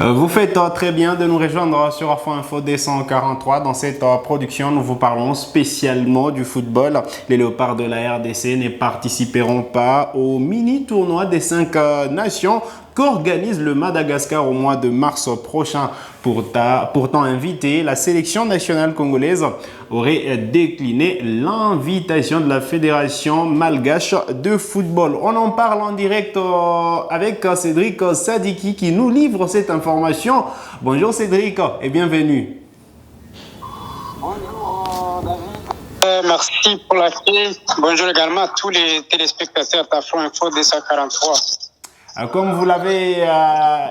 Vous faites très bien de nous rejoindre sur Afro Info D143. Dans cette production, nous vous parlons spécialement du football. Les Léopards de la RDC ne participeront pas au mini-tournoi des 5 nations qu'organise le Madagascar au mois de mars prochain. Pourtant invité, la sélection nationale congolaise aurait décliné l'invitation de la Fédération malgache de football. On en parle en direct avec Cédric Sadiki qui nous livre cette information. Bonjour Cédric et bienvenue. Bonjour David. Merci pour l'accueil. Bonjour également à tous les téléspectateurs d'Afro Info 243. Comme vous l'avez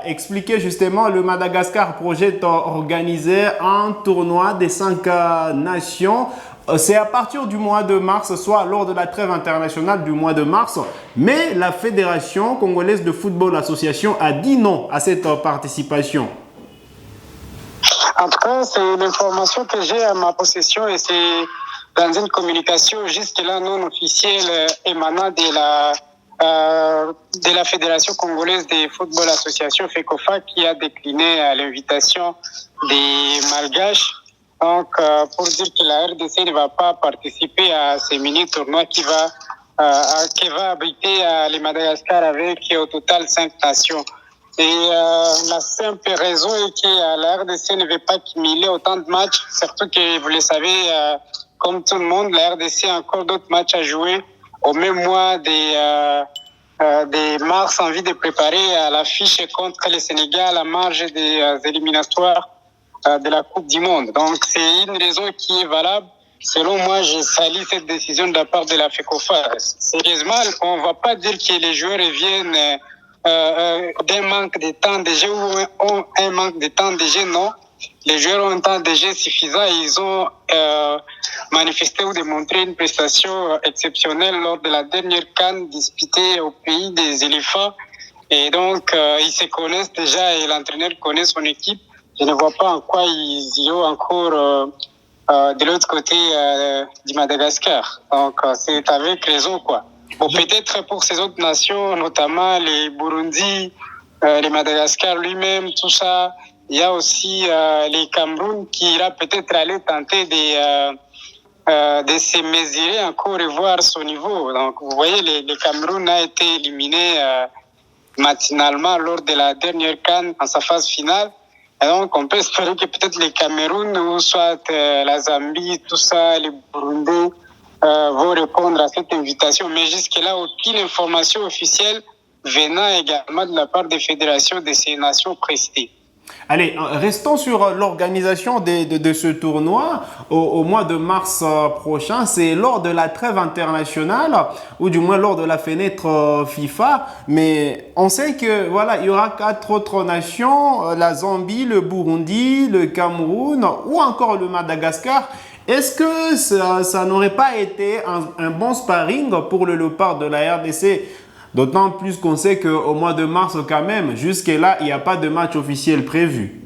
expliqué justement, le Madagascar projette organiser un tournoi des 5 nations. C'est à partir du mois de mars, soit lors de la trêve internationale du mois de mars. Mais la Fédération congolaise de football association a dit non à cette participation. En tout cas, c'est l'information que j'ai à ma possession et c'est dans une communication jusque-là non officielle émanant de la Fédération congolaise de football association FECOFA qui a décliné l'invitation des Malgaches. Donc, pour dire que la RDC ne va pas participer à ces mini-tournois qui va abriter les Madagascar avec au total 5 nations. Et la simple raison est que la RDC ne veut pas cumuler autant de matchs, surtout que vous le savez, comme tout le monde, la RDC a encore d'autres matchs à jouer au même mois des mars, envie de préparer l'affiche contre le Sénégal à marge des éliminatoires de la Coupe du Monde. Donc, c'est une raison qui est valable. Selon moi, je salue cette décision de la part de la FECOFA. Sérieusement, on ne va pas dire que les joueurs reviennent d'un manque de temps de jeu ou ont un manque de temps de jeu, non. Les joueurs ont un temps de jeu suffisant et ils ont manifesté ou démontré une prestation exceptionnelle lors de la dernière CAN disputée au pays des éléphants. Et donc, ils se connaissent déjà et l'entraîneur connaît son équipe. Je ne vois pas en quoi ils y ont encore de l'autre côté du Madagascar. Donc, c'est avec raison, quoi. Bon, peut-être pour ces autres nations, notamment les Burundi, les Madagascar lui-même, tout ça. Il y a aussi les Cameroun qui ira peut-être aller tenter de se mesurer encore et voir son niveau. Donc, vous voyez, le Cameroun a été éliminé matinalement lors de la dernière CAN en sa phase finale. Et donc, on peut espérer que peut-être les Cameroun ou soit la Zambie, tout ça, les Burundais vont répondre à cette invitation. Mais jusque-là, aucune information officielle venant également de la part des fédérations de ces nations précitées. Allez, restons sur l'organisation de ce tournoi au mois de mars prochain. C'est lors de la trêve internationale ou du moins lors de la fenêtre FIFA. Mais on sait que voilà, il y aura 4 autres nations, la Zambie, le Burundi, le Cameroun ou encore le Madagascar. Est-ce que ça n'aurait pas été un bon sparring pour le Léopard de la RDC? D'autant plus qu'on sait qu'au mois de mars, quand même, jusque-là, il n'y a pas de match officiel prévu.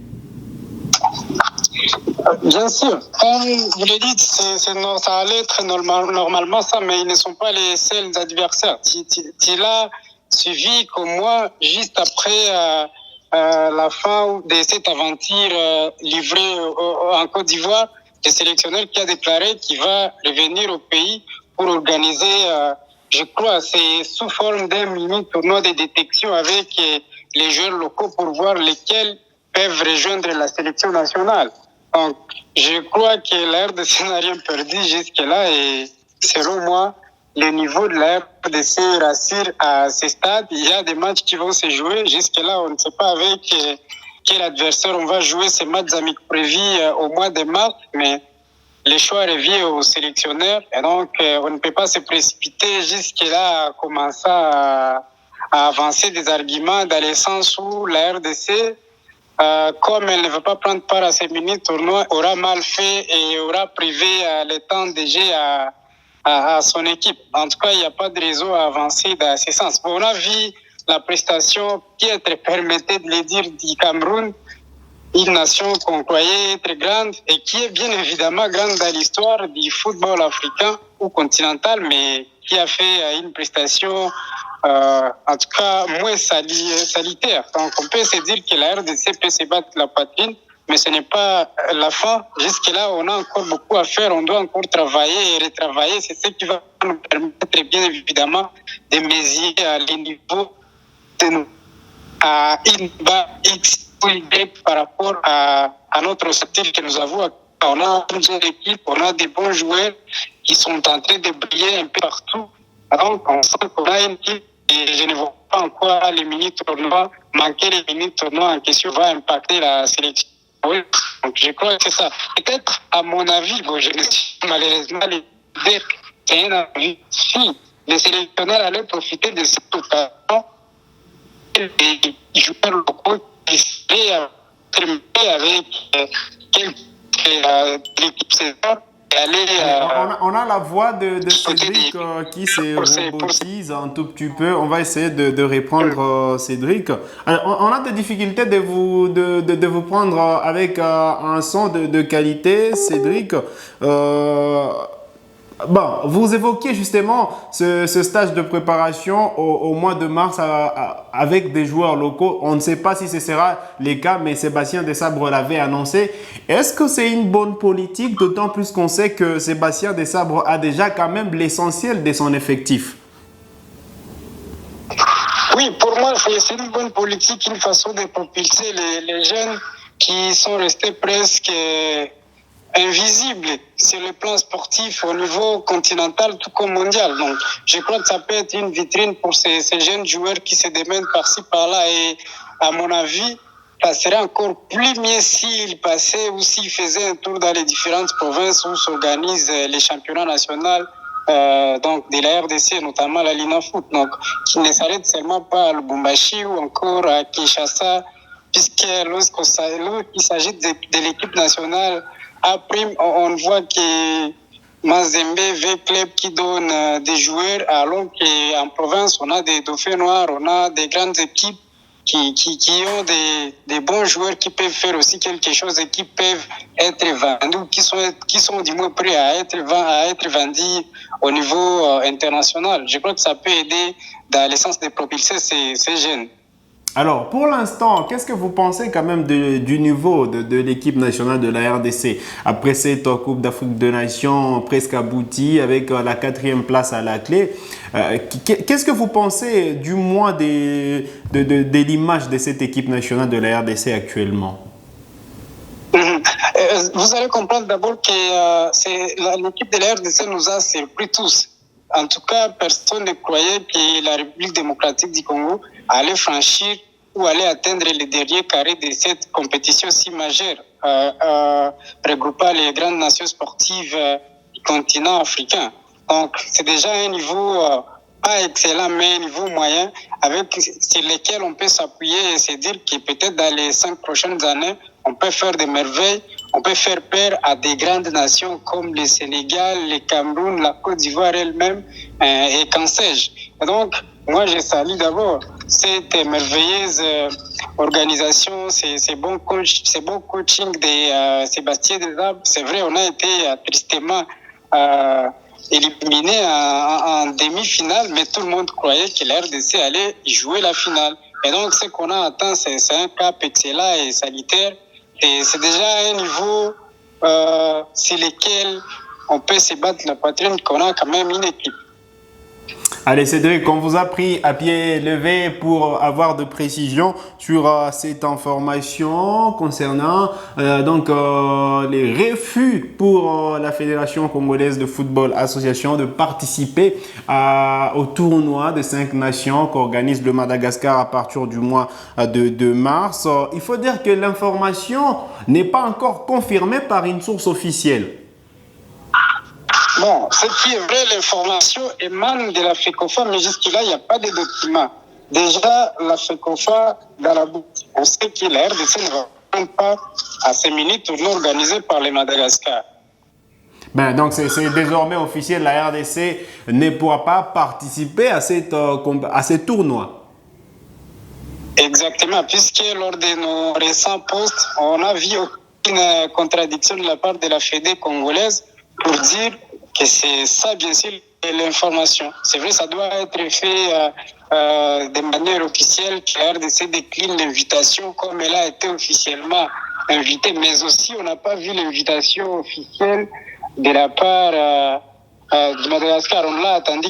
Bien sûr. Comme vous le dites, ça allait être normalement ça, mais ils ne sont pas les seuls adversaires. Tu l'as suivi comme moi, juste après la fin de cette aventure livrée en Côte d'Ivoire, le sélectionneur qui a déclaré qu'il va revenir au pays pour organiser... je crois c'est sous forme d'un mini-tournoi de détection avec les joueurs locaux pour voir lesquels peuvent rejoindre la sélection nationale. Donc, je crois que la RDC n'a rien perdu jusque-là et selon moi, le niveau de la RDC rassure à ce stade. Il y a des matchs qui vont se jouer. Jusque-là, on ne sait pas avec quel adversaire on va jouer ces matchs amicaux prévus au mois de mars, mais les choix reviennent aux sélectionneurs et donc on ne peut pas se précipiter jusque-là à commencer à avancer des arguments dans le sens où la RDC, comme elle ne veut pas prendre part à ces mini-tournois, aura mal fait et aura privé le temps de jeu à son équipe. En tout cas, il n'y a pas de raison à avancer dans ce sens. Bon, on a vu la prestation piètre, permettez de le dire, du Cameroun, une nation qu'on croyait être grande et qui est bien évidemment grande dans l'histoire du football africain ou continental, mais qui a fait une prestation en tout cas moins salitaire. Donc on peut se dire que la RDC peut se battre la poitrine, mais ce n'est pas la fin. Jusque-là, on a encore beaucoup à faire. On doit encore travailler et retravailler. C'est ce qui va nous permettre, bien évidemment, de mesurer les niveaux à une bas X ou Y par rapport à notre style que nous avons. On a une jeune équipe, on a des bons joueurs qui sont en train de briller un peu partout. Donc, on sent qu'on a une équipe et je ne vois pas en quoi les mini-tournois, manquer les mini-tournois en question va impacter la sélection. Oui, donc je crois que c'est ça. Peut-être, à mon avis, bon, je ne suis malheureusement l'idée, c'est un avis. Si les sélectionneurs allaient profiter de cette occasion, les joueurs locaux qui seraient terminés avec l'équipe César et aller. On a la voix de Cédric qui se robotise un tout petit peu. On va essayer de répondre Cédric. Alors, on a des difficultés de vous prendre avec un son de qualité, Cédric. Bon, vous évoquiez justement ce stage de préparation au mois de mars avec des joueurs locaux. On ne sait pas si ce sera le cas, mais Sébastien Desabre l'avait annoncé. Est-ce que c'est une bonne politique, d'autant plus qu'on sait que Sébastien Desabre a déjà quand même l'essentiel de son effectif? Oui, pour moi, c'est une bonne politique, une façon de propulser les jeunes qui sont restés presque invisible sur le plan sportif au niveau continental tout comme mondial. Donc, je crois que ça peut être une vitrine pour ces jeunes joueurs qui se démènent par-ci par-là et à mon avis, ça serait encore plus mieux s'ils passaient ou s'ils faisaient un tour dans les différentes provinces où s'organisent les championnats nationaux donc de la RDC, notamment la Lina Foot. Donc, qui ne s'arrête seulement pas à Lubumbashi ou encore à Kinshasa, puisque lorsqu'il s'agit de l'équipe nationale, après, on voit que Mazembe, V-Club qui donne des joueurs, alors qu'en province, on a des Dauphins Noirs, on a des grandes équipes qui ont des bons joueurs qui peuvent faire aussi quelque chose et qui peuvent être vendus, qui sont du moins prêts à être vendus au niveau international. Je crois que ça peut aider dans le sens de propulser ces jeunes. Alors, pour l'instant, qu'est-ce que vous pensez quand même du niveau de l'équipe nationale de la RDC après cette Coupe d'Afrique des Nations presque aboutie avec la 4e place à la clé? Qu'est-ce que vous pensez du moins de l'image de cette équipe nationale de la RDC actuellement? Vous allez comprendre d'abord que l'équipe de la RDC nous a surpris tous. En tout cas, personne ne croyait que la République démocratique du Congo allait franchir ou allait atteindre les derniers carrés de cette compétition si majeure, regroupant les grandes nations sportives du continent africain. Donc, c'est déjà un niveau pas excellent, mais un niveau moyen sur lequel on peut s'appuyer et se dire que peut-être dans les 5 prochaines années, on peut faire des merveilles, on peut faire peur à des grandes nations comme le Sénégal, le Cameroun, la Côte d'Ivoire elle-même et qu'en sais-je. Donc, moi, je salue d'abord cette merveilleuse organisation, ces bons coaching de Sébastien Desabre. C'est vrai, on a été tristement éliminé en demi-finale, mais tout le monde croyait que la RDC allait jouer la finale. Et donc, ce qu'on a atteint, c'est un cap excellent et sanitaire. Et c'est déjà un niveau sur lequel on peut se battre la poitrine, qu'on a quand même une équipe. Allez Cédric, on vous a pris à pied levé pour avoir de précisions sur cette information concernant les refus pour la Fédération congolaise de football association de participer au tournoi de 5 nations qu'organise le Madagascar à partir du mois de mars. Il faut dire que l'information n'est pas encore confirmée par une source officielle. Bon, ce qui est vrai, l'information émane de la FECOFA, mais jusque-là, il n'y a pas de documents. Déjà, la FECOFA, dans la boucle, on sait que la RDC ne va pas à ces mini-tournois organisés par les Madagascar. Donc, c'est désormais officiel, la RDC ne pourra pas participer à ces tournois. Exactement, puisque lors de nos récents posts, on a vu aucune contradiction de la part de la Fédé congolaise pour dire que c'est ça, bien sûr, l'information. C'est vrai, ça doit être fait de manière officielle, que la RDC décline l'invitation comme elle a été officiellement invitée, mais aussi on n'a pas vu l'invitation officielle de la part du Madagascar. On l'a attendu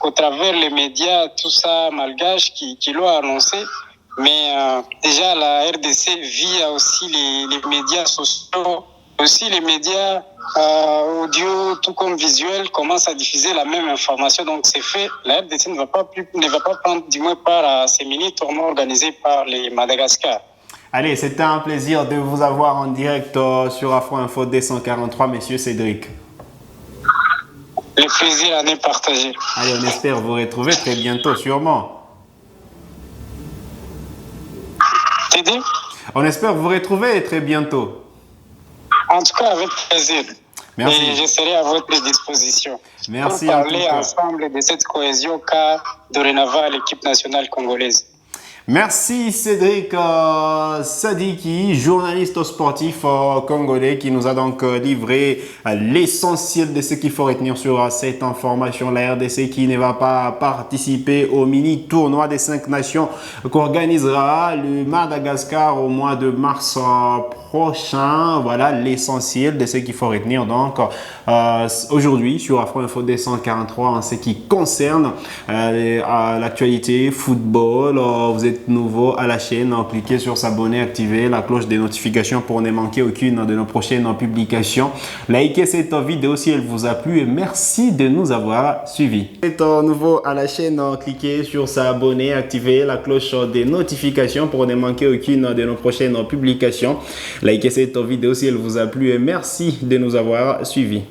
qu'au travers les médias, tout ça malgache, qui l'ont annoncé. Mais déjà, la RDC via aussi les médias sociaux, aussi les médias audio, tout comme visuel, commencent à diffuser la même information. Donc, c'est fait. La RDC ne va pas prendre du moins part à ces mini-tournois organisés par les Madagascar. Allez, c'était un plaisir de vous avoir en direct sur Afro Info D143, Monsieur Cédric. Le plaisir en est partagé. Allez, on espère vous retrouver très bientôt, sûrement. T'es dit? On espère vous retrouver très bientôt. En tout cas, avec plaisir. Merci. Et je serai à votre disposition. Merci. Pour parler ensemble de cette cohésion qu'a dorénavant l'équipe nationale congolaise. Merci Cédric Sadiki, journaliste sportif congolais qui nous a donc livré l'essentiel de ce qu'il faut retenir sur cette information. La RDC qui ne va pas participer au mini-tournoi des 5 nations qu'organisera le Madagascar au mois de mars prochain. Voilà l'essentiel de ce qu'il faut retenir donc aujourd'hui sur Afro Info D143 en ce qui concerne l'actualité football. Vous êtes nouveau à la chaîne, cliquez sur s'abonner, activez la cloche des notifications pour ne manquer aucune de nos prochaines publications. Likez cette vidéo si elle vous a plu et merci de nous avoir suivis. Vous êtes nouveau à la chaîne, cliquez sur s'abonner, activez la cloche des notifications pour ne manquer aucune de nos prochaines publications. Likez cette vidéo si elle vous a plu et merci de nous avoir suivis.